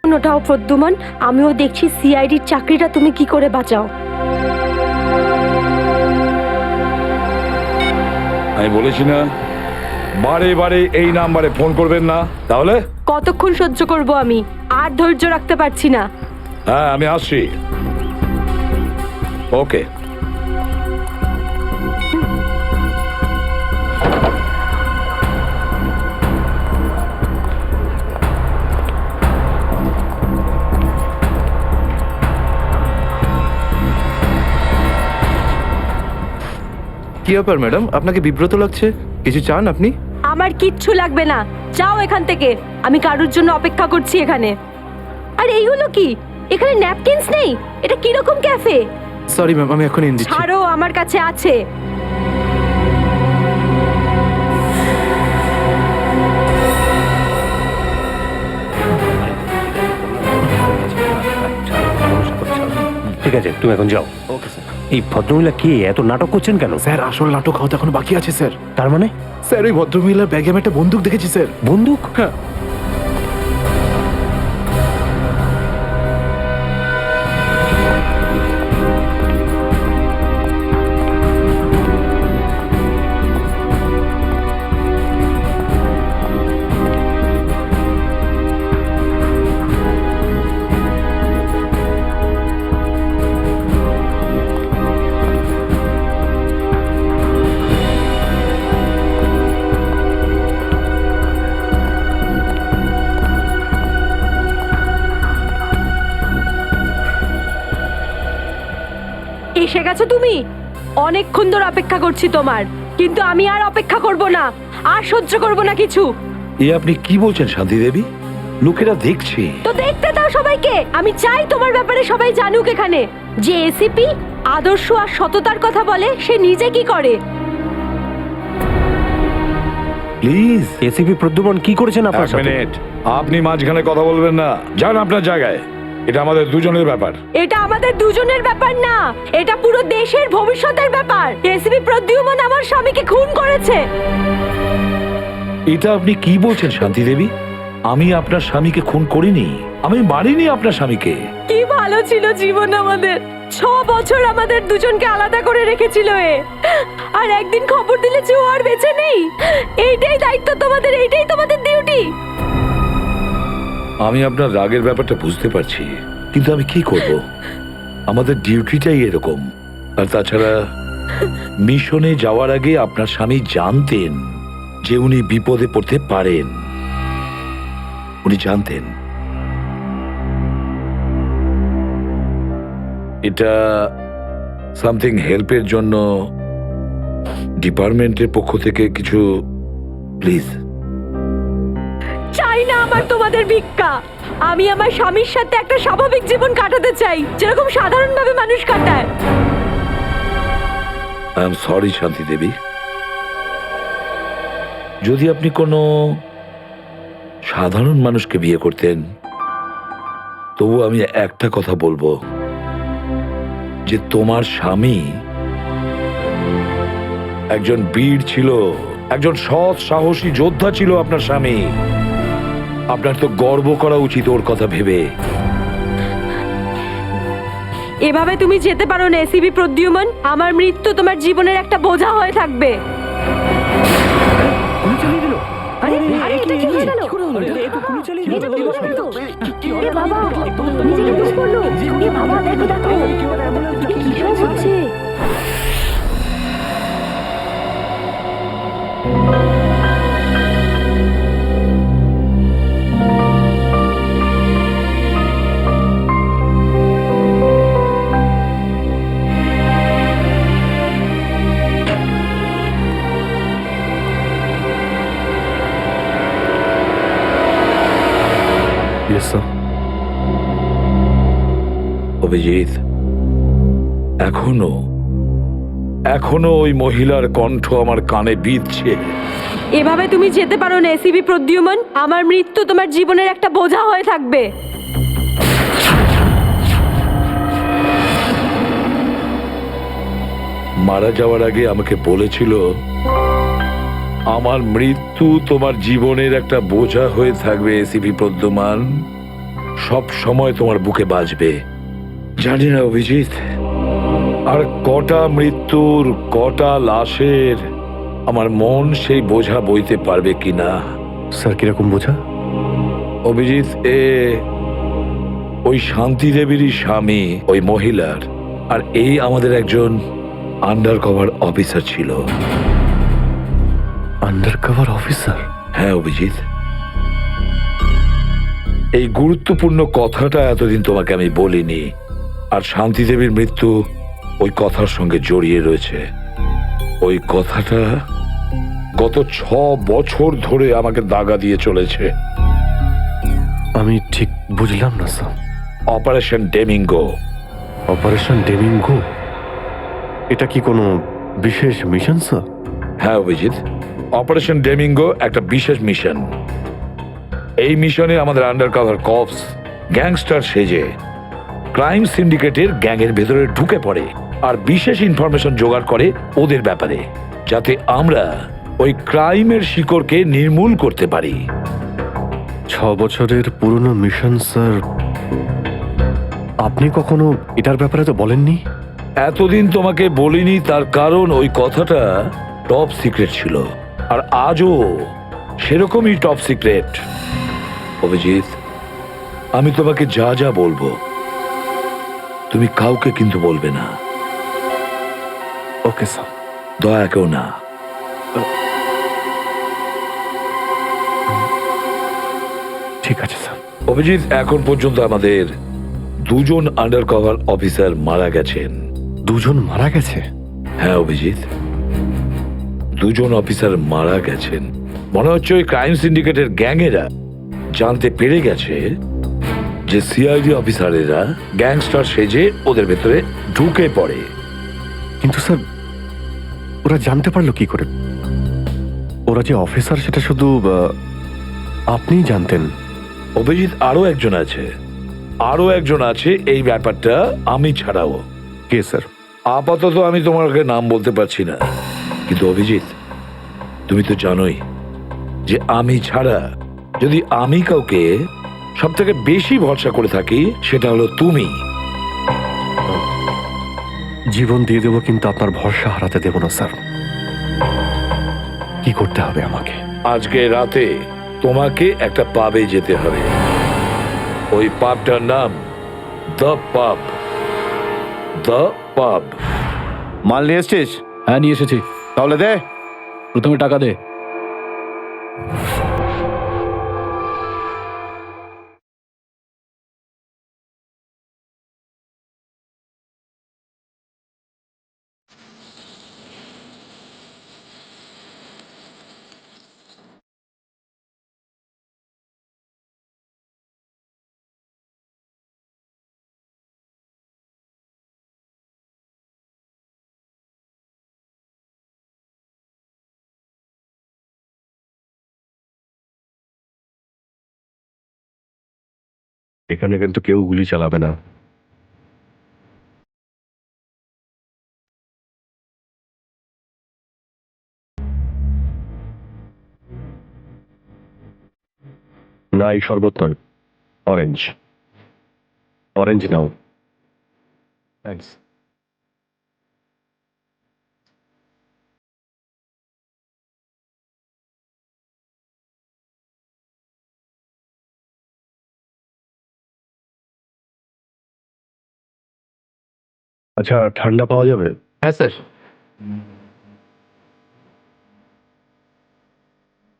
Phone ওঠাও Pradyuman, আমিও দেখছি সিআইডির চাকরিটা তুমি কি করে বাঁচাও। আমি বলেছি না বারে বারে এই নাম্বারে ফোন করবেন না। তাহলে কতক্ষণ সহ্য করব আমি, আর ধৈর্য রাখতে পারছি না। হ্যাঁ আমি আসছি। ওকে। কি ব্যাপার ম্যাডাম, আপনাকে বিব্রত লাগছে? কিছু চান আপনি? আমার কিচ্ছু লাগবে না, যাও এখান থেকে। আমি কারোর জন্য অপেক্ষা করছি এখানে। আর এইগুলো কি? এখানে ন্যাপকিনস নেই? এটা কিরকম ক্যাফে? সরি ম্যাম, আমি এখন এনে দিচ্ছি। ছাড়ো, আমার কাছে আছে। ঠিক আছে, তুমি এখন যাও। Okay sir. এই ভদ্রমহিলা কি এত নাটক করছেন কেন? স্যার আসল নাটক হওয়া এখন বাকি আছে স্যার। তার মানে স্যার ওই ভদ্রমহিলার ব্যাগে আমি একটা বন্দুক দেখেছি স্যার। বন্দুক? হ্যাঁ। এসে গেছো তুমি? অনেকক্ষণ ধরে অপেক্ষা করছি তোমার, কিন্তু আমি আর অপেক্ষা করব না, আর সহ্য করব না কিছু। এ আপনি কি বলছেন শান্তি দেবী? লোকেরা দেখছি। তো দেখতে দাও সবাইকে। আমি চাই তোমার ব্যাপারে সবাই জানুক এখানে, যে এসিপি আদর্শ আর সততার কথা বলে, সে নিজে কি করে। প্লিজ এসিপি প্রদ্যুমন কি করেছেন আপনার এক সাথে? মিনিট, আপনি মাঝখানে কথা বলবেন না। যান আপনার জায়গায়। এটা আমাদের দুজনের ব্যাপার। এটা আমাদের দুজনের ব্যাপার না, এটা পুরো দেশের ভবিষ্যতের ব্যাপার। এসিপি প্রদ্যুমন আমার স্বামীকে খুন করেছে। এটা আপনি কি বলছেন শান্তি দেবী? আমি আপনার স্বামীকে খুন করিনি, আমি মারিনি আপনার স্বামীকে। কি ভালো ছিল জীবন আমাদের। 6 বছর আমাদের দুজনকে আলাদা করে রেখেছিল এ, আর একদিন খবর দিলে যে ও আর বেঁচে নেই। এইটাই দায়িত্ব তোমাদের, এইটাই তোমাদের ডিউটি। আমি আপনার রাগের ব্যাপারটা বুঝতে পারছি, কিন্তু আমি কি করব? আমাদের ডিউটিটাই এরকম। আর তাছাড়া মিশনে যাওয়ার আগে আপনার স্বামী জানতেন যে উনি বিপদে পড়তে পারেন। উনি জানতেন। এটা সামথিং হেল্পের জন্য ডিপার্টমেন্টের পক্ষ থেকে কিছু প্লিজ। চাই না আমার তোমাদের ভিক্ষা। আমি আমার স্বামীর সাথে একটা স্বাভাবিক জীবন কাটাতে চাই, যেরকম সাধারণভাবে মানুষ কাটায়। আই এম সরি শান্তি দেবী। যদি আপনি কোনো সাধারণ মানুষকে বিয়ে করতেন, তবু আমি একটা কথা বলবো, যে তোমার স্বামী একজন বীর ছিল, একজন সৎ সাহসী যোদ্ধা ছিল আপনার স্বামী। আপনার তো গর্ব করা উচিত ওর কথা ভেবে। এভাবে তুমি যেতে পারো না এসিপি প্রদ্যুমন। আমার মৃত্যু তোমার জীবনের একটা বোঝা হয়ে থাকবে। গুলি চালিয়ে দিল। আরে আরে এটা কি হয়ে গেল? এ তো গুলি চালিয়ে দিল। এটা কি হলো? এ বাবা, নিজেকে দোষ করলো। এ বাবা, দেখো দেখো, কি সব হচ্ছে? Yes, sir. অভিজিৎ, এখনো এখনো ওই মহিলার কণ্ঠ আমার কানে বিঁধছে। এভাবে তুমি যেতে পারো না এসিপি প্রদ্যুমন। আমার মৃত্যু তোমার জীবনের একটা বোঝা হয়ে থাকবে। মারা যাওয়ার আগে আমাকে বলেছিল, আমার মৃত্যু তোমার জীবনের একটা বোঝা হয়ে থাকবে এসিপি প্রদ্যুমান। সব সময় তোমার বুকে বাজবে। জানি না অভিজিৎ, আর কটা মৃত্যুর, কটা লাশের আমার মন সেই বোঝা বইতে পারবে কিনা। স্যার কিরকম বোঝা? অভিজিৎ, ওই শান্তি দেবীরই স্বামী ওই মহিলার, আর এই আমাদের একজন আন্ডার কভার অফিসার ছিল। Under cover officer? হ্যাঁ অভিজিৎ, এই গুরুত্বপূর্ণ কথাটা এতদিন তোমাকে আমি বলিনি, আর শান্তি দেবীর মৃত্যু ওই কথার সঙ্গে জড়িয়ে রয়েছে। ওই কথাটা গত 6 বছর ধরে আমাকে দাগা দিয়ে চলেছে। আমি ঠিক বুঝলাম না স্যার। অপারেশন ডেমিঙ্গো। অপারেশন ডেমিঙ্গো? এটা কি কোনো বিশেষ মিশন স্যার? হ্যাঁ অভিজিৎ, অপারেশন ডেমিঙ্গো একটা বিশেষ মিশন। এই মিশনে আমাদের আন্ডার কভার কপস গ্যাংস্টার সেজে ক্রাইম সিন্ডিকেটের গ্যাংয়ের ভেতরে ঢুকে পড়ে আর বিশেষ ইনফরমেশন জোগাড় করে ওদের ব্যাপারে, যাতে আমরা ওই ক্রাইমের শিকড়কে নির্মূল করতে পারি। 6 বছরের পুরনো মিশন স্যার। আপনি কখনো এটার ব্যাপারে তো বলেননি। এতদিন তোমাকে বলিনি, তার কারণ ওই কথাটা টপ সিক্রেট ছিল, আর আজও সেরকমই টপ সিক্রেট। অভিজিৎ, আমি তোমাকে যা যা বলবো তুমি কাউকে কিন্তু বলবে না। Okay sir. দয়া কেউ না। ঠিক আছে স্যার। অভিজিৎ, এখন পর্যন্ত আমাদের 2 জন আন্ডার কভার অফিসার মারা গেছেন। 2 জন মারা গেছে? হ্যাঁ অভিজিৎ, 2 জন অফিসার মারা গেছেন। মনে হচ্ছে ওই ক্রাইম সিন্ডিকেটের গ্যাংয়েরা জানতে পেরে গেছে যে সিআইডি অফিসারেরা গ্যাংস্টার সেজে ওদের ভেতরে ঢুকে পড়ে। কিন্তু স্যার ওরা জানতে পারলো কি করে? ওরা যে অফিসার সেটা শুধু আপনিই জানতেন। অভিজিৎ, আরো একজন আছে এই ব্যাপারটা আমি ছাড়াও। কে স্যার? আপাতত আমি তোমাকে নাম বলতে পারছি না, কিন্তু অভিজিৎ তুমি তো জানোই যে আমি ছাড়া যদি আমি কাউকে সব থেকে বেশি ভরসা করে থাকি সেটা হলো তুমি। জীবন দিয়ে দেবো, কিন্তু আপনার ভরসা হারাতে দেব না স্যার। কি করতে হবে আমাকে? আজকে রাতে তোমাকে একটা পাবে যেতে হবে। ওই পাবটার নাম দ্য পাব। দ্য পাব। মাল নিয়ে এসছিস? হ্যাঁ নিয়ে এসেছি। তাহলে দে। প্রথমে টাকা দে। এখানে কিন্তু কেউ গুলি চালাবে না। না, এই শরবত নয়, অরেঞ্জ। অরেঞ্জ নাও। থ্যাঙ্কস। আচ্ছা, ঠান্ডা পাওয়া যাবে? হ্যাঁ স্যার।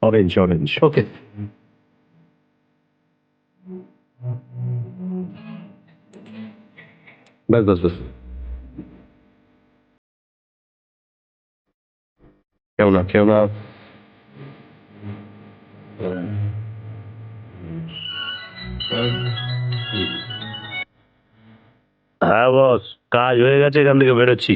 Orange orange. ওকে। ব্যাস ব্যাস ব্যাস। কেউ না, কেউ না। হ্যাঁ বস, কাজ হয়ে গেছে, এখান থেকে বেরোচ্ছি।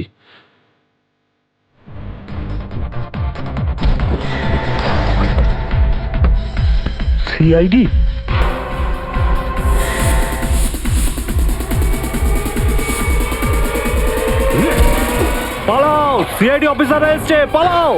সিআইডি? পালাও! সিআইডি অফিসার এসছে, পালাও!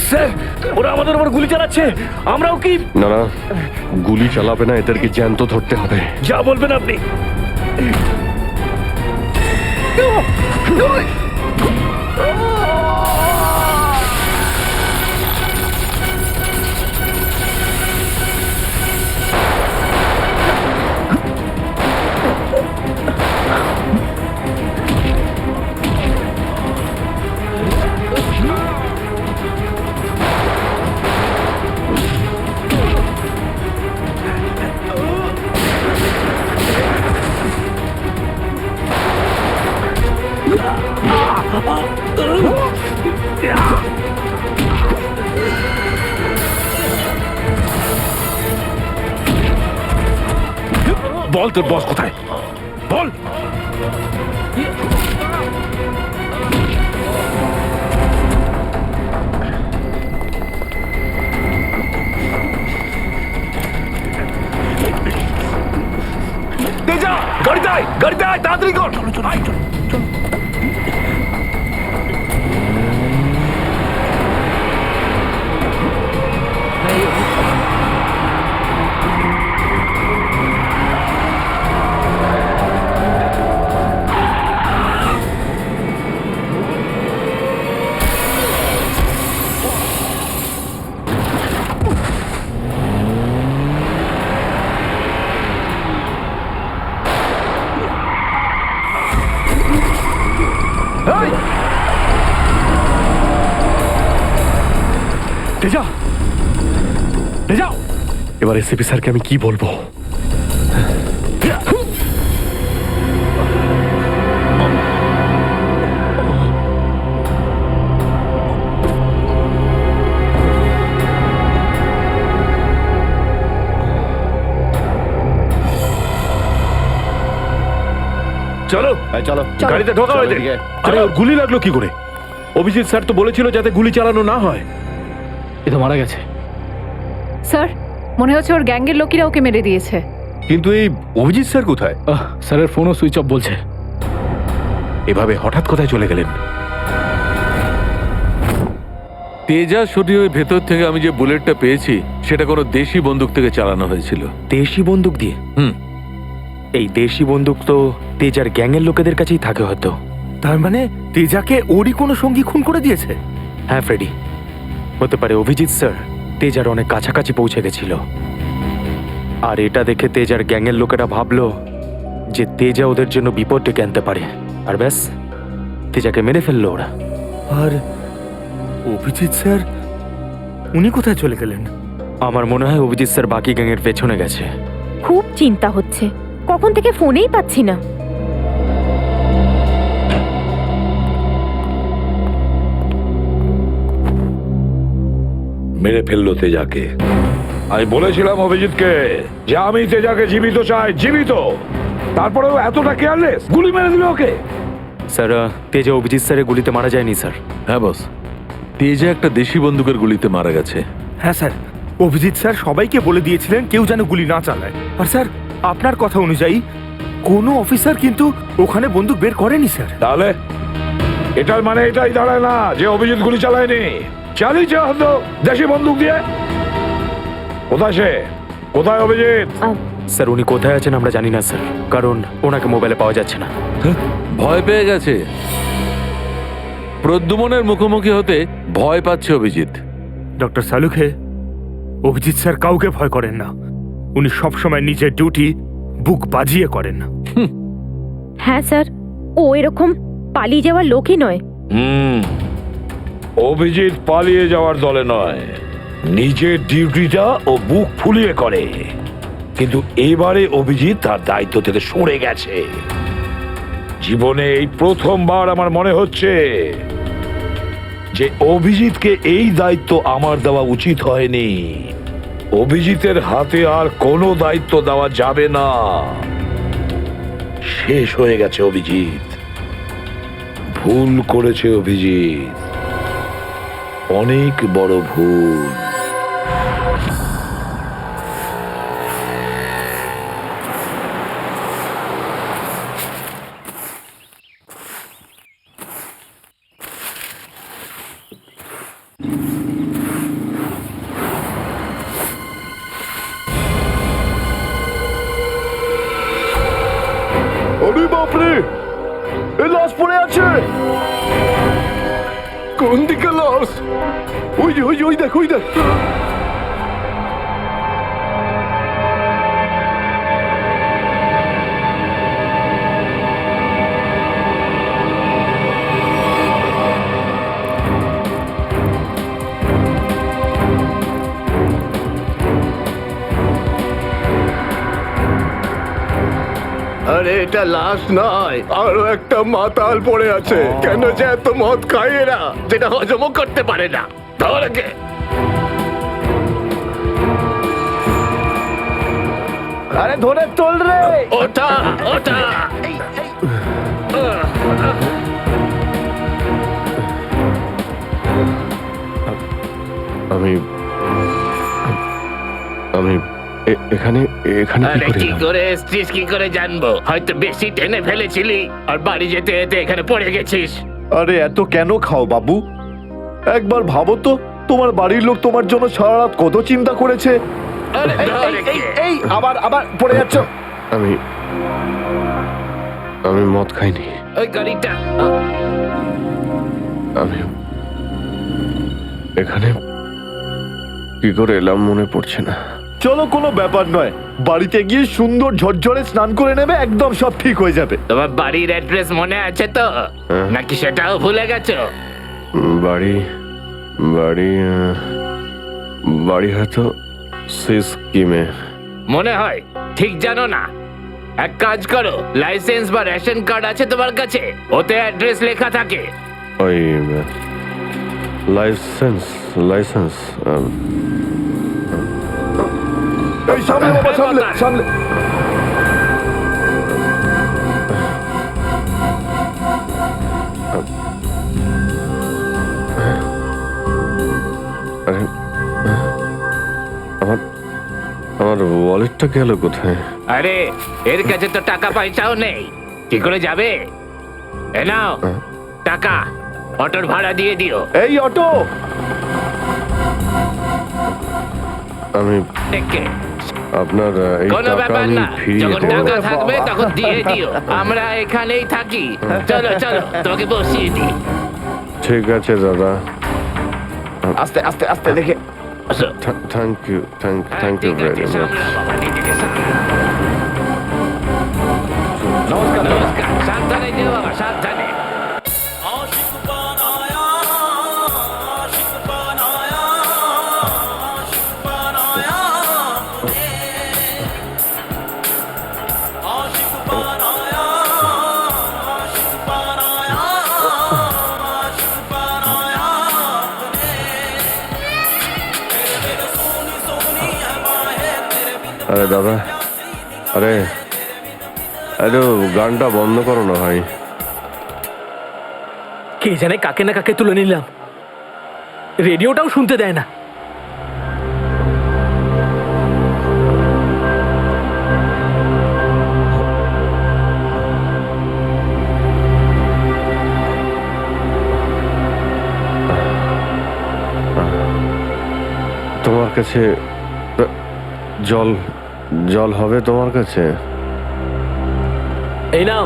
স্যার ওরা আমাদের উপর গুলি চালাচ্ছে, আমরাও কি? না না, গুলি চালাবে না, এদেরকে জ্যান্ত ধরতে হবে। যা বলবেন আপনি। বল তোর বস কোথায়, বল। তেজা, গাড়িতে আয়, গাড়িতে আয়, তাড়াতাড়ি কর। আয়, চল, চল। তেজা, তেজা, এবার এসিপি স্যারকে আমি কি বলবো? চলো চলো, গাড়িতে ঢোকাও এদের। আরে ওর গুলি লাগলো কি করে? অভিজিৎ স্যার তো বলেছিল যাতে গুলি চালানো না হয়। এ তো মারা গেছে। স্যার মনে হচ্ছে ওর গ্যাংয়ের লোকেরা ওকে মেরে দিয়েছে। কিন্তু এই অভিজিৎ স্যার কোথায়? স্যারের ফোনও সুইচ অফ বলছে। এভাবে হঠাৎ কোথায় চলে গেলেন? তেজা শরীরের ভেতর থেকে আমি যে বুলেটটা পেয়েছি সেটা কোনো দেশি বন্দুক থেকে চালানো হয়েছিল। দেশি বন্দুক দিয়ে? হুম। এই দেশি বন্দুক তো তেজার গ্যাংয়ের লোকেদের কাছেই থাকে হয়তো। তার মানে তেজাকে ওরই কোনো সঙ্গী খুন করে দিয়েছে? হ্যাঁ ফ্রেডি, হতে পারে অভিজিৎ স্যার তেজার অনেক কাছাকাছি পৌঁছে গেছিল, আর এটা দেখে তেজার গ্যাংয়ের লোকেরা ভাবলো যে তেজা ওদের জন্য বিপদ ডেকে আনতে পারে, আর ব্যাস তেজাকে মেরে ফেললো ওরা। আর অভিজিৎ স্যার উনি কোথায় চলে গেলেন? আমার মনে হয় অভিজিৎ স্যার বাকি গ্যাংয়ের পেছনে গেছে। খুব চিন্তা হচ্ছে, কখন থেকে ফোনেই পাচ্ছি না। মেরে ফেললো তেজাকে। আমি বলেছিলাম অভিজিৎকে যে আমি তেজাকে জীবিত চাই, জীবিত। তারপরেও এতটা কেয়ারলেস, গুলি মেরে দিল ওকে। স্যার তেজা অভিজিৎ স্যারের গুলিতে মারা যায়নি স্যার। হ্যাঁ বস, তেজা একটা দেশি বন্দুকের গুলিতে মারা গেছে। হ্যাঁ স্যার, অভিজিৎ স্যার সবাইকে বলে দিয়েছিলেন কেউ যেন গুলি না চালায়। আর স্যার আপনার কথা অনুযায়ী কোনো অফিসার কিন্তু ওখানে বন্দুক বের করেনি স্যার। তাহলে এটার মানে এটাই দাঁড়ায় না যে অভিজিৎ গুলি চালায়নি, চালিয়েছে হয়তো দেশি বন্দুক দিয়ে। কোথায় সে? কোথায় অভিজিৎ? স্যার উনি কোথায় আছেন আমরা জানি না স্যার, কারণ ওনাকে মোবাইলে পাওয়া যাচ্ছে না। ভয় পেয়ে গেছে। প্রদ্যুমনের মুখোমুখি হতে ভয় পাচ্ছে অভিজিৎ। ডক্টর সালুখে, অভিজিৎ স্যার কাউকে ভয় করেন না। উনি সবসময় নিজের ডিউটি বুক বাজিয়ে করেন। হ্যাঁ স্যার, ও এরকম পালিয়ে যাওয়ার লোকই নয়। অভিজিৎ পালিয়ে যাওয়ার দলে নয়, নিজের ডিউটিটা ও বুক ফুলিয়ে করে। কিন্তু এবারে অভিজিৎ তার দায়িত্ব থেকে সরে গেছে। জীবনে এই প্রথমবার আমার মনে হচ্ছে যে অভিজিৎকে এই দায়িত্ব আমার দেওয়া উচিত হয়নি। অভিজিতের হাতে আর কোনো দায়িত্ব দেওয়া যাবে না। শেষ হয়ে গেছে অভিজিৎ। ভুল করেছে অভিজিৎ, অনেক বড় ভুল। বাপরে, এই লাশ পড়ে আছে। কোন দিকে লাশ? ওই যে, ওই দেখ, ওই দেখ। আরে এটা লাশ নয়, আরো একটা মাতাল পড়ে আছে। কেন যে এত মদ খায় এরা, যেটা হজমও করতে পারে না। ধরকে আরে ধরে তোল রে। ওটা ওটা আমি আমি এখানে এখানে কি আরে করে কি এলাম? করে এসছিস কি করে জানবো? হয়তো বেশি টেনে ফেলেছিলি আর বাড়ি যেতে যেতে এখানে পড়ে গেছিস। আরে এত কেন খাও বাবু? একবার ভাবো তো, তোমার বাড়ির লোক তোমার জন্য সারা রাত কত চিন্তা করেছে। আরে ধর একে। এই আবার আবার পড়ে যাচ্ছ। আমি আমি মদ খাইনি। ওই গাড়িটা আমি এখানে কি করে এলাম মনে পড়ছে না। চলো, কোনো ব্যাপার নয়, বাড়িতে গিয়ে সুন্দর ঝরঝরে স্নান করে নেবে, একদম সব ঠিক হয়ে যাবে। তোমার বাড়ির অ্যাড্রেস মনে আছে তো, হ্যাঁ। নাকি সেটাও ভুলে গেছো? বাড়ি বাড়ি বাড়ি হয়তো সিস্কিমে। মনে হয় ঠিক জানো না। এক কাজ করো, লাইসেন্স বা রেশন কার্ড আছে তোমার কাছে? ওতে অ্যাড্রেস লেখা থাকে। ওই লাইসেন্স লাইসেন্স এই সামনে বাবা, সামনে সামনে। আরে আমার আমার ওয়ালেটটা গেল কোথায়? আরে এর কাছে তো টাকা পয়সাও নেই, কি করে যাবে? এ নাও টাকা, অটোর ভাড়া দিয়ে দিও। এই অটো, আমি দেখে আপনার এই কোনো টাকা ব্যাপার আমি না, ফিরিয়ে যখন দেবো। টাকা থাকবে তখন দিয়ে দিও। আমরা এখানেই থাকি। চলো চলো, তোমাকে বসিয়ে দিই। ঠিক আছে দাদা, আস্তে আস্তে আস্তে দেখে। আসো। থ্যাংক ইউ থ্যাংক হ্যাঁ, ইউ ঠিক ভেরি আছে, মাচ। সামলাও বাবা, নিজেকে সামলাও। নমস্কার। নমস্কার, সাবধানে যেও বাবা, সাবধানে। আরে দাদা, আরে আরে গানটা বন্ধ করো না ভাই। কে জানে কাকে না কাকে তুলে নিলাম, রেডিওটাও শুনতে দেয় না। তোমার কাছে জল জল হবে তোমার কাছে? এই নাও।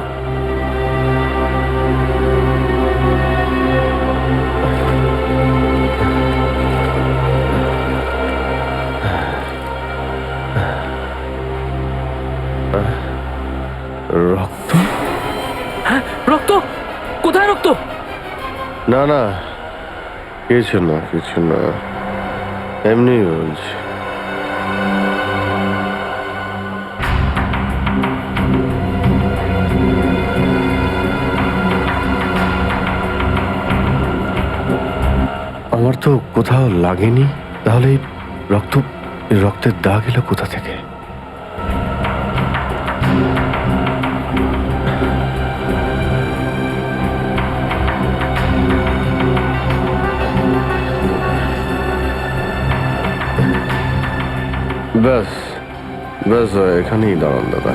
রক্ত? হ্যাঁ, রক্ত? কোথায় রক্ত? না না, কিছু না কিছু না, এমনি বলছি। আমার তো কোথাও লাগেনি, তাহলে এই রক্তের দাগ এলো কোথা থেকে? ব্যাস ব্যাস, এখানেই দাঁড়ান দাদা।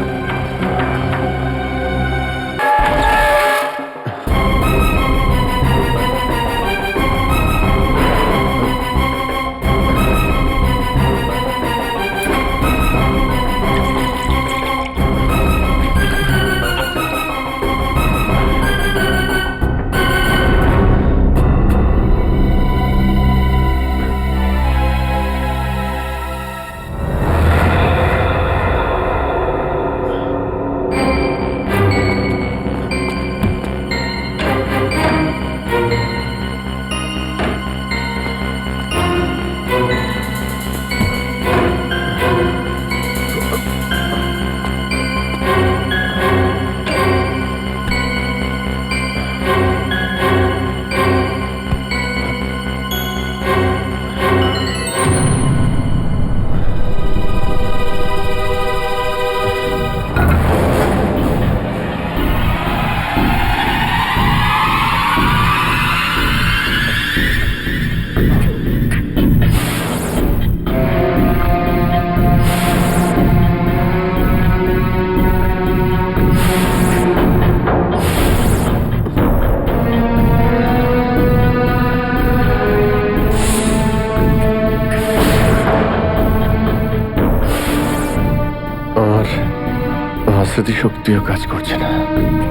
স্মৃতিশক্তিও কাজ করছে না,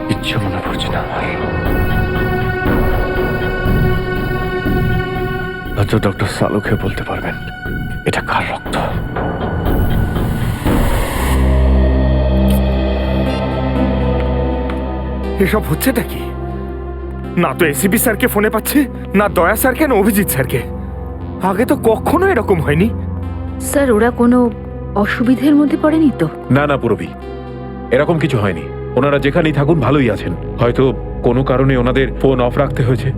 কিচ্ছু মনে পড়ছে না আমার। হয়তো ডক্টর সালুকে বলতে পারবেন এটা কার রক্ত। এসব হচ্ছেটা কি? না তো এসিপি স্যারকে ফোনে পাচ্ছি, না দয়া স্যারকে, না অভিজিৎ স্যারকে। আগে তো কখনো এরকম হয়নি। স্যার ওরা কোনো অসুবিধের মধ্যে পড়েনি তো? না না পুরবি, এরকম কিছু হয়নি। ওনারা যেখানেই থাকুন ভালোই আছেন। হয়তো কোনো কারণে ওনাদের ফোন অফ রাখতে হয়েছে।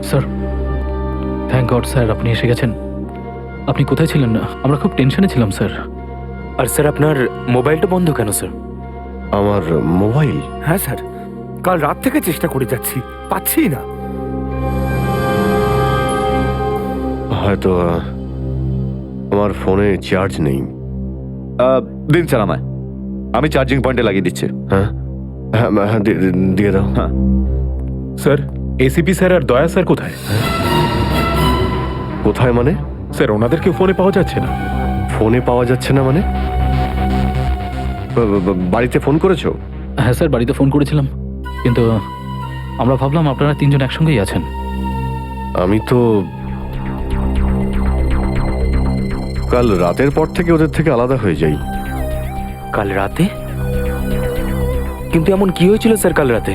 স্যার, থ্যাংক গড স্যার আপনি এসে গেছেন। আপনি কোথায় ছিলেন? আমরা খুব টেনশনে ছিলাম স্যার। আর স্যার আপনার মোবাইলটা বন্ধ কেন স্যার? আমার মোবাইল? হ্যাঁ স্যার, কাল রাত থেকে চেষ্টা করে যাচ্ছি, পাচ্ছি না। হয়তো আমার ফোনে চার্জ নেই। দিন স্যার আমায়, আমি চার্জিং পয়েন্টে লাগিয়ে দিচ্ছি। হ্যাঁ হ্যাঁ হ্যাঁ, দিয়ে দাও। হ্যাঁ স্যার, এসিপি স্যার আর দয়া স্যার কোথায়? কোথায় মানে? স্যার ওনাদেরকে ফোনে পাওয়া যাচ্ছে না। ফোনে পাওয়া যাচ্ছে না মানে? বাড়িতে ফোন করেছো? হ্যাঁ স্যার, বাড়িতে ফোন করেছিলাম, কিন্তু আমরা ভাবলাম আপনারা তিনজন একসঙ্গেই আছেন। আমি তো কাল রাতের পর থেকে ওদের থেকে আলাদা হয়ে যাই। কাল রাতে? কিন্তু এমন কি হয়েছিল স্যার কাল রাতে?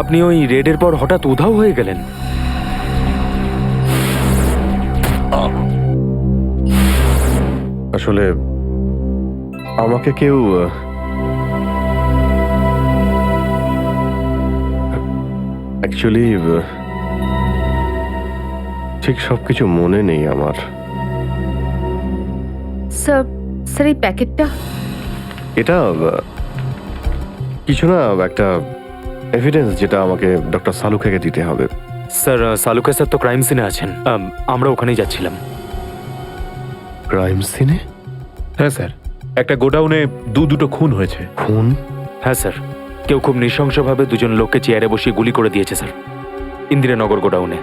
আপনি ওই রেডের পর হঠাৎ উধাও হয়ে গেলেন। আসলে আমাকে কেউ অ্যাকচুয়ালি ঠিক সবকিছু মনে নেই আমার। স্যার, স্যার এই প্যাকেটটা? এটা কিছু না, একটা এভিডেন্স যেটা আমাকে ডক্টর সালুখাকে দিতে হবে। স্যার সালুকা স্যার তো ক্রাইম সিনে আছেন, আমরা ওখানেই যাচ্ছিলাম। ক্রাইম সিনে? হ্যাঁ স্যার, একটা গোডাউনে দুটো খুন হয়েছে। খুন? হ্যাঁ স্যার, কেউ খুব নৃশংসভাবে দুজন লোককে চেয়ারে বসিয়ে গুলি করে দিয়েছে স্যার, ইন্দিরানগর গোডাউনে।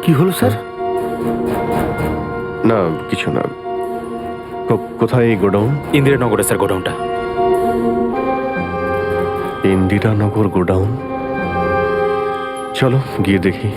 কি হলো স্যার? না কিছু না। কোথায় এই গোডাউন? ইন্দিরানগরে স্যার গোডাউনটা। ইন্দিরানগর গোডাউন? চলো গিয়ে দেখি।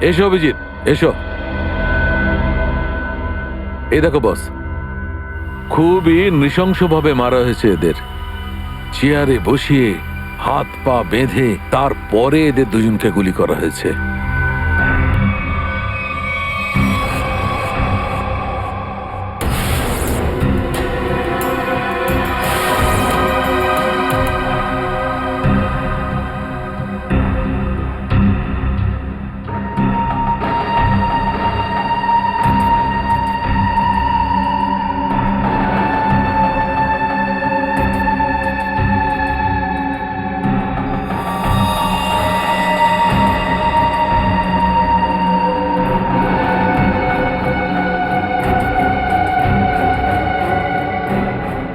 এসো অভিজিৎ, এসো। এই দেখো বস, খুবই নৃশংসভাবে মারা হয়েছে এদের। চেয়ারে বসিয়ে হাত পা বেঁধে তারপরে এদের দুজনকে গুলি করা হয়েছে।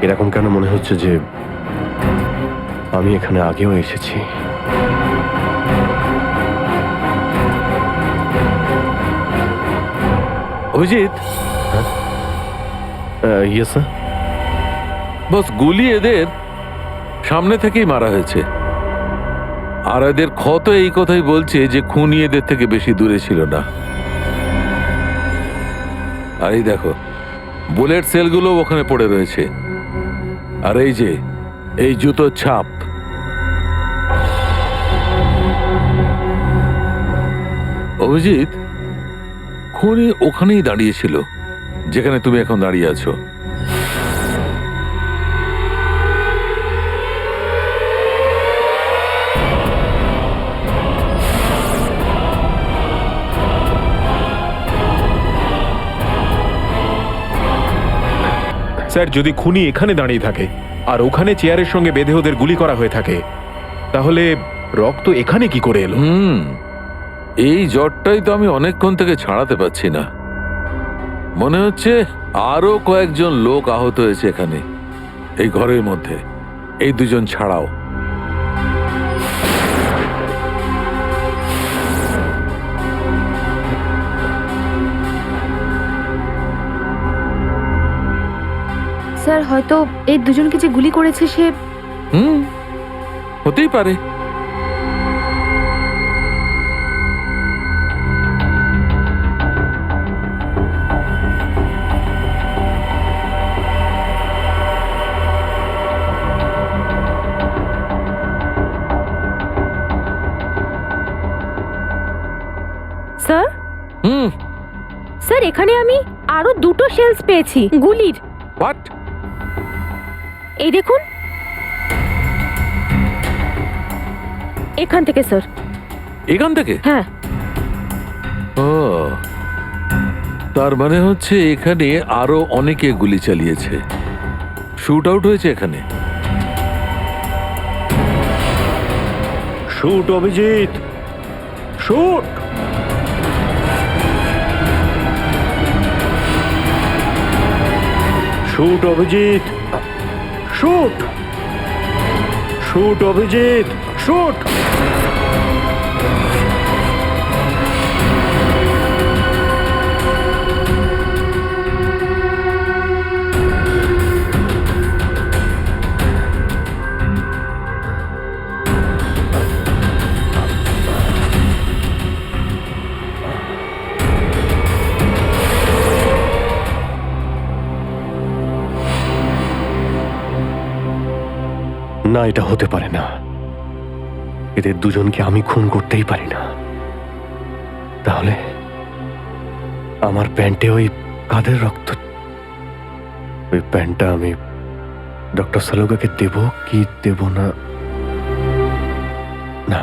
এরকম কেন মনে হচ্ছে যে আমি এখানে আগেও এসেছি? Abhijit, yes sir. বস গুলি এদের সামনে থেকেই মারা হয়েছে, আর এদের ক্ষত এই কথাই বলছে যে খুনি এদের থেকে বেশি দূরে ছিল না। আর এই দেখো, বুলেট সেলগুলো ওখানে পড়ে রয়েছে, আর এই যে এই জুতোর ছাপ। অভিজিৎ, খুনি ওখানেই দাঁড়িয়েছিল যেখানে তুমি এখন দাঁড়িয়ে আছো। স্যার যদি খুনি এখানে দাঁড়িয়ে থাকে আর ওখানে চেয়ারের সঙ্গে বেঁধে ওদের গুলি করা হয়ে থাকে, তাহলে রক্ত এখানে কি করে এলো? এই জ্বরটাই তো আমি অনেকক্ষণ থেকে ছাড়াতে পারছি না। মনে হচ্ছে আরো কয়েকজন লোক আহত হয়েছে এখানে, এই ঘরের মধ্যে, এই দুজন ছাড়াও। স্যার হয়তো এই দুজনকে যে গুলি করেছে সে হতেই পারে। স্যার স্যার এখানে আমি আরো দুটো শেলস পেয়েছি গুলির। হোয়াট? এই দেখুন, এখান থেকে স্যার। এখান থেকে? হ্যাঁ। ও, তার মানে হচ্ছে এখানে আরো অনেকে গুলি চালিয়েছে, শুট আউট হয়েছে এখানে। Shoot Abhijit, shoot. Shoot Abhijit, shoot. Shoot Abhijit, shoot. না, এটা হতে পারে না। এদের দুজনকে আমি খুন করতেই পারি না। তাহলে আমার প্যান্টে ওই কাদের রক্ত? ওই প্যান্টটা আমি ডক্টর সালুকাকে দেব কি দেব না? না,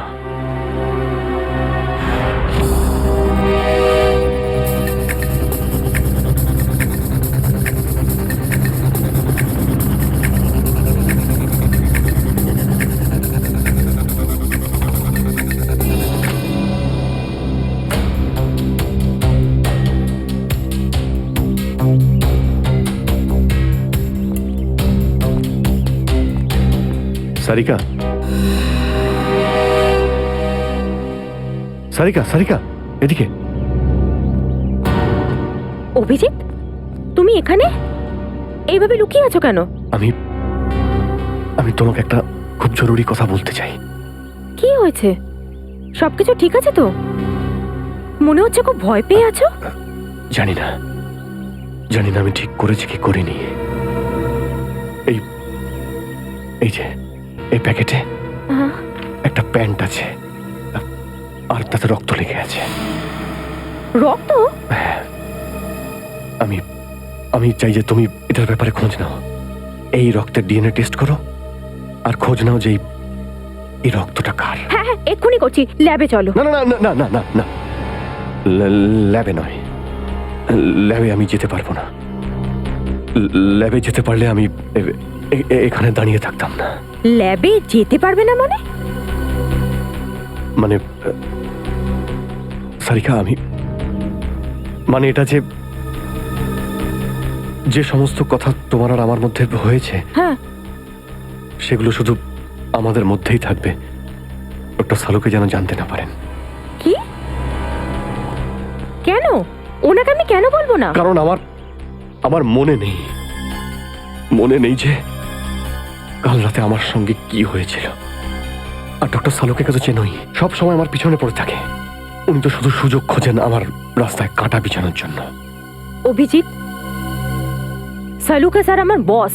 সারিকা, সারিকা, সারিকা, এদিকে। অভিজিৎ, তুমি এখানে এইভাবে লুকিয়ে আছো কেন? আমি আমি তোমাকে একটা খুব জরুরি কথা বলতে চাই। কি হয়েছে? সবকিছু ঠিক আছে তো? মনে হচ্ছে খুব ভয় পেয়ে আছো। জানি না, জানি না আমি ঠিক করেছি কি করিনি। এই যে এই প্যাকেটে একটা প্যান্ট আছে, আর তাতে রক্ত লেগে আছে। রক্ত? হ্যাঁ, আমি আমি চাই যে তুমি এটার ব্যাপারে খোঁজ নাও। এই রক্তের ডিএনএ টেস্ট করো আর খোঁজ নাও যে এই রক্তটা কার। হ্যাঁ হ্যাঁ, এক্ষুনি করছি। ল্যাবে চলো। না না না না না না না, ল্যাবে নয়, ল্যাবে আমি যেতে পারবো না। ল্যাবে যেতে পারলে আমি এখানে দাঁড়িয়ে থাকতাম না। ল্যাবে যেতে পারবে না মানে? মানে সারিকা, আমি মানে এটা যে যে সমস্ত কথা তোমার আর আমার মধ্যে হয়েছে, হ্যাঁ, সেগুলো শুধু আমাদের মধ্যেই থাকবে। ডক্টর সালুকে যেন জানতে না পারেন। কি? কেন? ওনাকে আমি কেন বলবো না? কারণ আমার মনে নেই যে কাল রাতে আমার সঙ্গে কি হয়েছিল। আর ডক্টর সালুকে কাছে চেনই, সব সময় আমার পিছনে পড়ে থাকে। উনি তো শুধু সুযোগ খোঁজেন আমার রাস্তায় কাঁটা বিছানোর জন্য। অভিজিৎ, সালুকা স্যার আমার বস,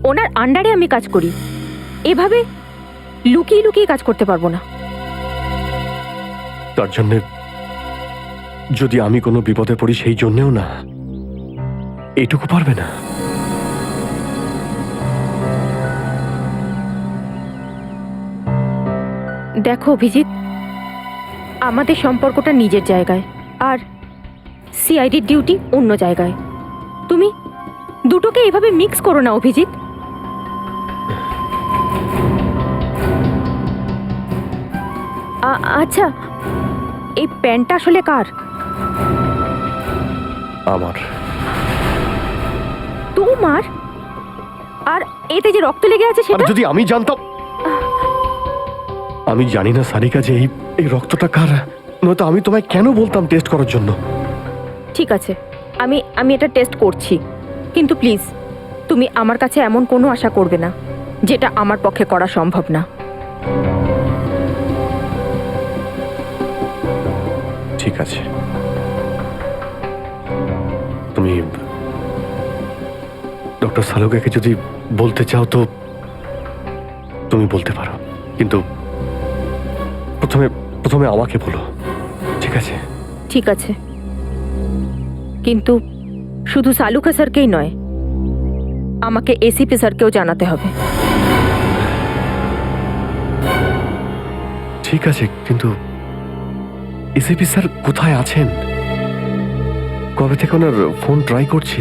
ওনার আন্ডারে আমি কাজ করি। এভাবে লুকিয়ে লুকিয়ে কাজ করতে পারবো না। তার জন্য যদি আমি কোনো বিপদে পড়ি, সেই জন্যেও না, এইটুকু পারবে না। দেখো অভিজিৎ, আমাদের সম্পর্কটা নিজের জায়গায় আর সিআইডির ডিউটি অন্য জায়গায়। তুমি দুটোকে এইভাবে মিক্স করো না অভিজিৎ। আচ্ছা, এই প্যান্টটা আসলে কার? আমার। তোমার? আর এতে যে রক্ত লেগে আছে আর সেটা? যদি আমি জানতাম। আমি জানি না সারিকা যে এই রক্তটা কার, নয়তো আমি তোমায় কেন বলতাম টেস্ট করার জন্য। ঠিক আছে, আমি এটা টেস্ট করছি, কিন্তু প্লিজ তুমি আমার কাছে এমন কোনো আশা করবে না যেটা আমার পক্ষে করা সম্ভব না। ঠিক আছে, তুমি ডক্টর সালুকাকে যদি বলতে চাও তো তুমি বলতে পারো, কিন্তু প্রথমে আমাকে বলো, ঠিক আছে? ঠিক আছে, কিন্তু শুধু সালুকা স্যারকেই নয়, আমাকে এসিপি স্যারকেও জানাতে হবে। ঠিক আছে, কিন্তু এসিপি স্যার কোথায় আছেন? কবে থেকে ওনার ফোন ট্রাই করছি,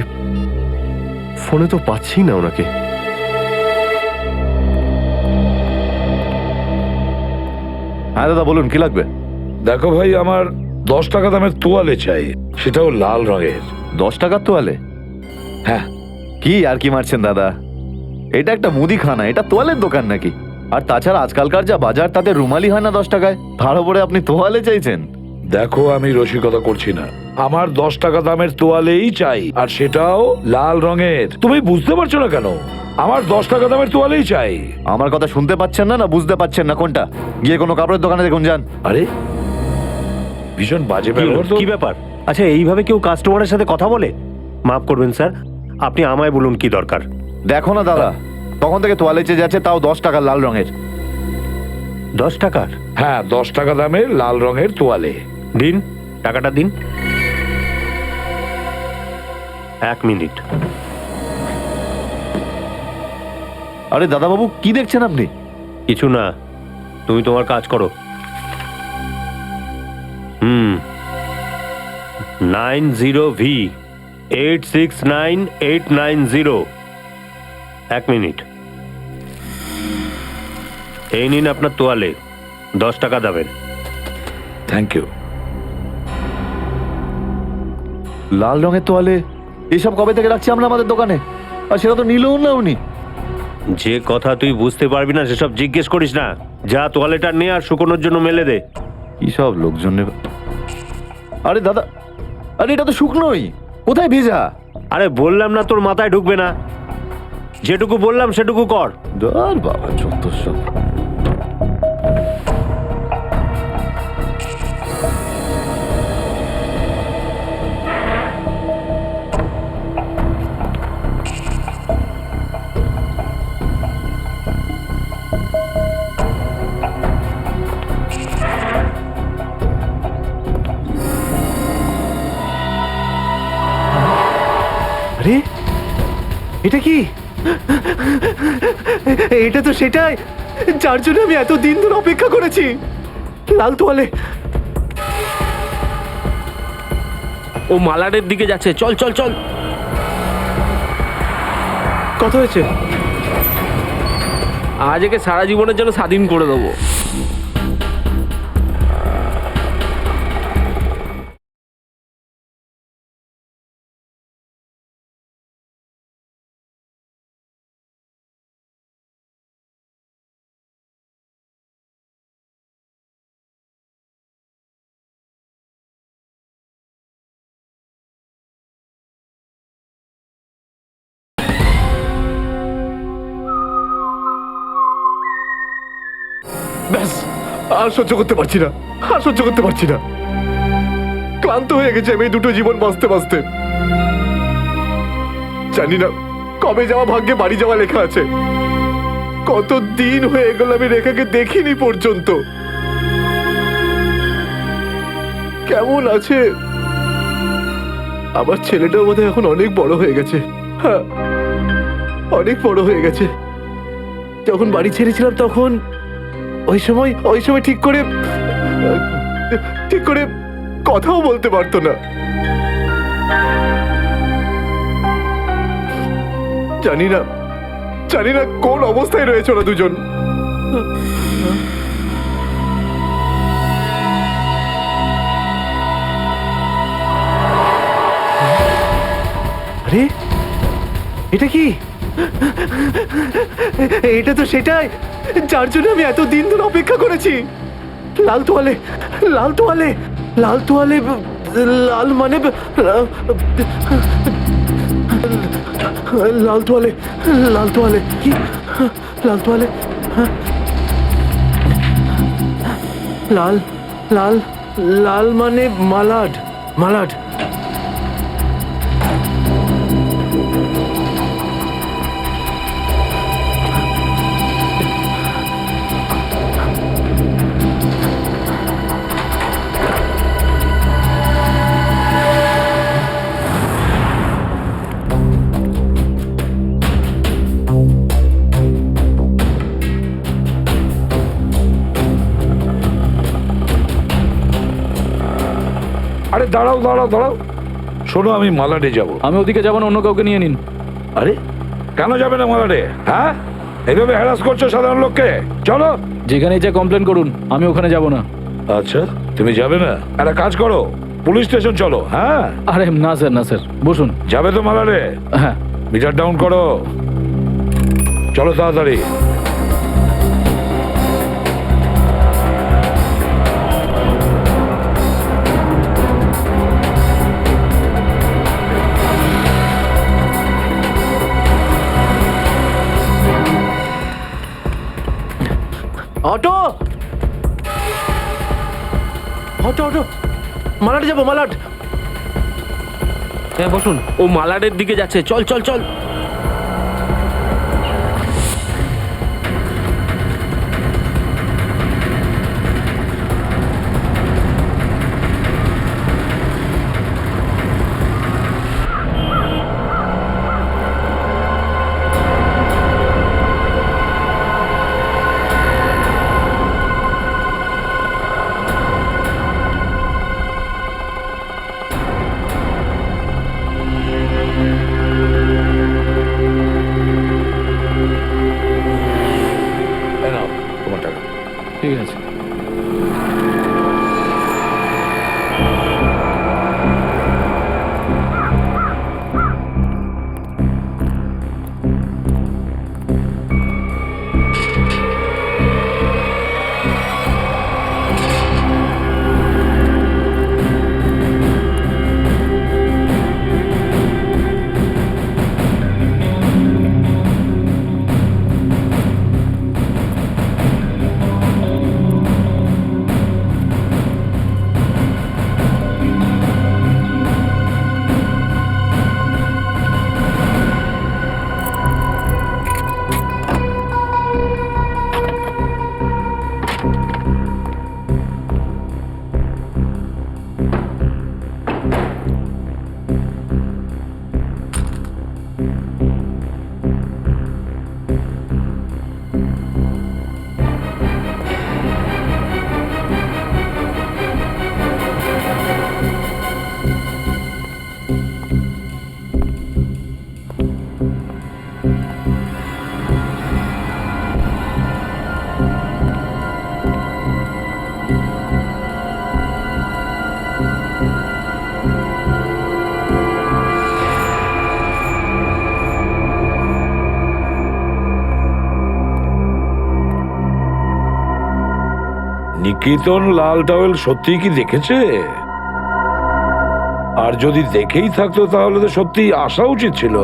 ফোনে তো পাচ্ছি না ওনাকে। হ্যাঁ দাদা বলুন, কি লাগবে? দেখো ভাই, আমার 10 টাকা দামের তোয়ালে চাই, সেটাও লাল রঙের। 10 টাকার তোয়ালে? হ্যাঁ। কি আর কি মারছেন দাদা? এটা একটা মুদিখানা, এটা তোয়ালের দোকান নাকি? আর তাছাড়া আজকালকার যা বাজার, তাতে রুমালি হয় না 10 টাকায়, তার উপরে আপনি তোয়ালে চাইছেন? দেখো, আমি রসিকতা করছি না, আমার 10 টাকা দামের তোয়ালেই চাই, আর সেটাও লাল রঙের। তুমি বুঝতে পারছো না কেন? আমার 10 টাকা দামের তোয়ালেই চাই। আমার কথা শুনতে পাচ্ছেন না, না বুঝতে পাচ্ছেন না? কোনটা? গিয়ে কোনো কাপড়ের দোকানে দেখুন, যান। আরে, ভীষণ বাজে ব্যবহার তো। কি ব্যাপার? আচ্ছা, এইভাবে কেউ কাস্টমারের সাথে কথা বলে? মাফ করবেন স্যার, আপনি আমায় বলুন কি দরকার। দেখো না দাদা, তখন থেকে তোয়ালে চেয়ে যাচ্ছে, তাও 10 টাকা লাল রঙের। 10 টাকার? হ্যাঁ, 10 টাকা দামের লাল রঙের তোয়ালে। দিন, টাকাটা দিন। 1 মিনিট। আরে দাদা বাবু, কি দেখছেন আপনি? কিছু না, তুমি তোমার কাজ করো। 90V 869890। 1 মিনিট। এই নিন আপনার তোয়ালে, 10 টাকা দেবেন। Thank you. লাল রঙের তোয়ালে এসব কবে থেকে রাখছি আমরা আমাদের দোকানে, আর সেটা তো নিলও না উনি। যে কথা তুই বুঝতে পারবি না সেসব জিজ্ঞেস করিস না। যা তোয়ালেটা নে আর শুকোনোর জন্য মেলে দে। কি সব লোকজন নেবে। আরে দাদা, আরে এটা তো শুকনোই, কোথায় ভেজা? আরে বললাম না তোর মাথায় ঢুকবে না, যেটুকু বললাম সেটুকু কর। ধর বাবা, যত সব। আরে এটা কি? এটা তো সেটাই যার জন্য আমি এত দিন ধরে অপেক্ষা করেছি। লাল তোয়ালে। ও মালারের দিকে যাচ্ছে, চল চল চল। কত হয়েছে? আজ একে সারা জীবনের জন্য স্বাধীন করে দেবো। ব্যাস, আর সহ্য করতে পারছি না, আর সহ্য করতে পারছি না। ক্লান্ত হয়ে গেছে আমি এই দুটো জীবন বাঁচতে বাঁচতে। জানি না কবে যাওয়া ভাগ্যে বাড়ি যাওয়া লেখা আছে। কত দিন হয়ে গেল আমি রেখাকে দেখিনি পর্যন্ত। কেমন আছে? আমার ছেলেটাও বোধহয় এখন অনেক বড় হয়ে গেছে। হ্যাঁ, অনেক বড় হয়ে গেছে। যখন বাড়ি ছেড়েছিলাম তখন ওই সময় ঠিক করে কথাও বলতে পারতো না। জানি না কোন অবস্থায় রয়েছে ওরা দুজন। আরে এটা কি? এটা তো সেটাই যার জন্য আমি এত দিন ধরে অপেক্ষা করেছি। লাল তোয়ালে, লাল তোয়ালে, লাল তোয়ালে, লাল মানে লাল তোয়ালে, লাল তোয়ালে কি? লাল তোয়ালে, লাল লাল লাল মানে মালাড, মালাড। আরে দাঁড়াও দাঁড়াও দাঁড়াও, শোনো আমি মালাডে যাব। আমি ওদিকে যাবো না, অন্য কাউকে নিয়ে নিন। আরে কেন যাবে না মালাডে? হ্যাঁ, এইভাবে হ্যারাস করছো সাধারণ লোককে। চলো। যেখানে যা কমপ্লেন করুন, আমি ওখানে যাব না। আচ্ছা তুমি যাবে না? একটা কাজ করো, পুলিশ স্টেশন চলো। হ্যাঁ আরে না স্যার, না স্যার, বসুন। যাবে তো মালাডে? হ্যাঁ। মিটার ডাউন করো, চলো তাড়াতাড়ি। অটো, অটো, অটো, মালাড যাবো, মালাড। হ্যাঁ বসুন, ও মালাডের দিকে যাচ্ছে, চল চল চল। এই নাও তোমার টাকা। ঠিক আছে। নিকেতন লাল টাওয়েল সত্যি কি দেখেছে? আর যদি দেখেই থাকতো তাহলে তো সত্যি আসা উচিত ছিল।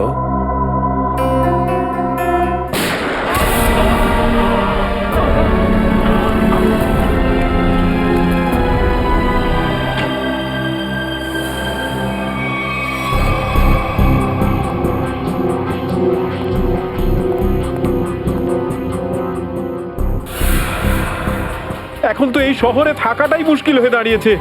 এখন তো এই শহরে থাকাটাই মুশকিল হয়ে দাঁড়িয়েছে।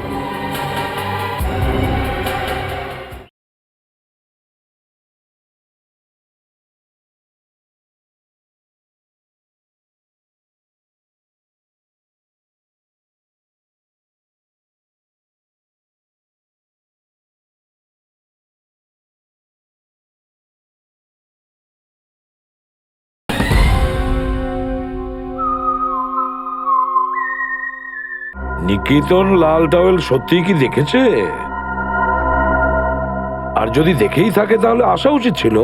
নিকেতন লাল টাওয়েল সত্যিই কি দেখেছে? আর যদি দেখেই থাকে তাহলে আসা উচিত ছিল।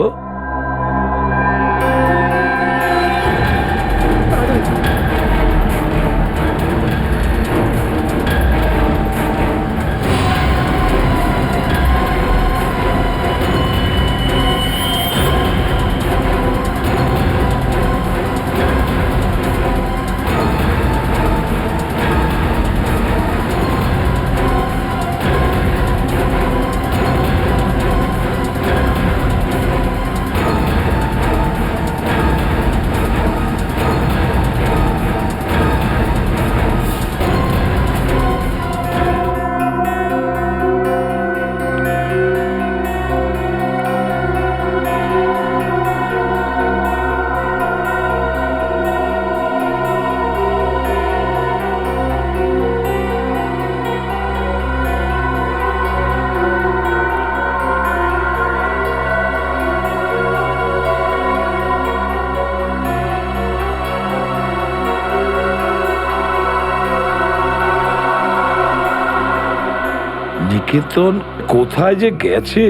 নিকেতন কোথায় যে গেছে?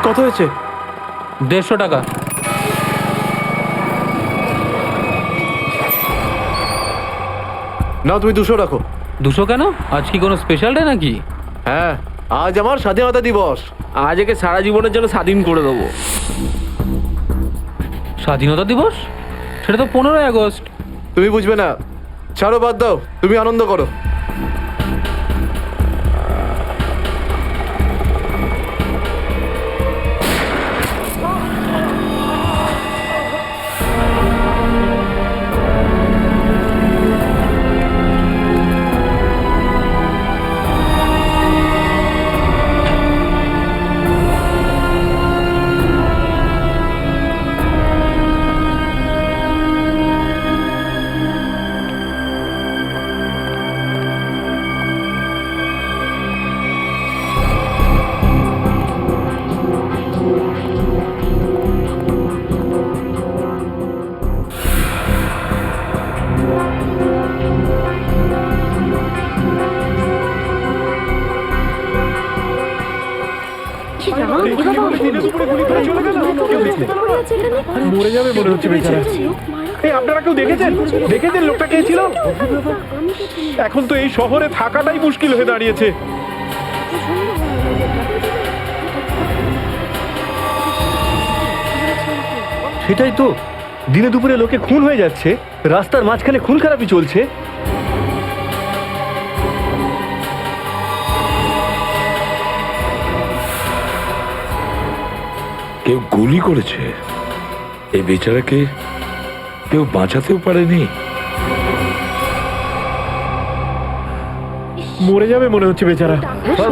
কত হয়েছে? 150 টাকা। না, তুমি 200 রাখো। 200 কেন? আজ কি কোনো স্পেশাল ডে নাকি? হ্যাঁ, আজ আমার স্বাধীনতা দিবস। আজ একে সারা জীবনের জন্য স্বাধীন করে দেবো। স্বাধীনতা দিবস? সেটা তো 15ই আগস্ট। তুমি বুঝবে না, ছাড়ো, বাদ দাও, তুমি আনন্দ করো। মরে যাবে মনে হচ্ছে বেচারা। এই আপনারা কেউ দেখেছেন লোকটা কে ছিল? এখন তো এই শহরে থাকাটাই মুশকিল হয়ে দাঁড়িয়েছে। সেটাই তো, দিনে দুপুরে লোকে খুন হয়ে যাচ্ছে, রাস্তার মাঝখানে খুন খারাপি চলছে। কেউ গুলি করেছে? এই বেচারাকে কেউ বাঁচাতেও পারেনি। মরে যাবে মনে হচ্ছে বেচারা।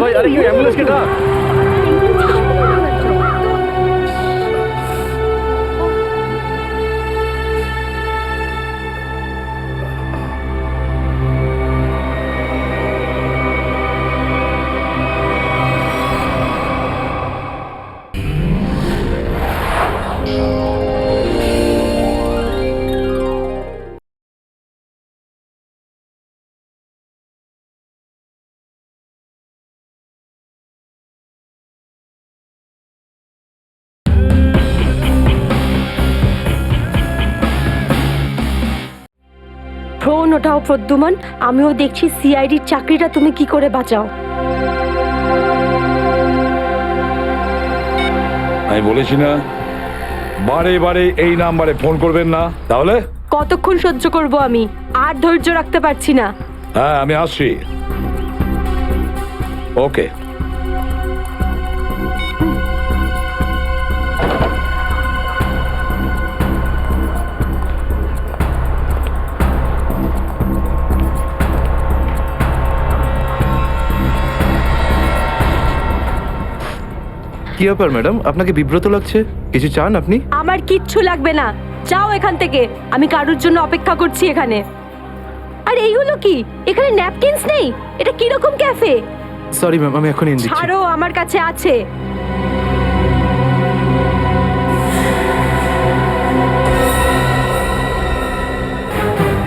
ভাই, আরে কি অ্যাম্বুলেন্সকে ডাক। ফোন ওঠাও প্রদ্যুমান, আমিও দেখছি সিআইডির চাকরিটা তুমি কি করে বাঁচাও। আমি বলেছি না বারে বারে এই নাম্বারে ফোন করবেন না? তাহলে কতক্ষণ সহ্য করব আমি? আর ধৈর্য রাখতে পারছি না। হ্যাঁ, আমি আসছি। ওকে। কি ব্যাপার ম্যাডাম, আপনাকে বিব্রত লাগছে? কিছু চান আপনি? আমার কিচ্ছু লাগবে না, যাও এখান থেকে। আমি কারুর জন্য অপেক্ষা করছি এখানে। আর এইগুলো কি? এখানে ন্যাপকিনস নেই? এটা কিরকম ক্যাফে? সরি ম্যাম, আমি এখন এনে দিচ্ছি। ছাড়ো, আমার কাছে আছে।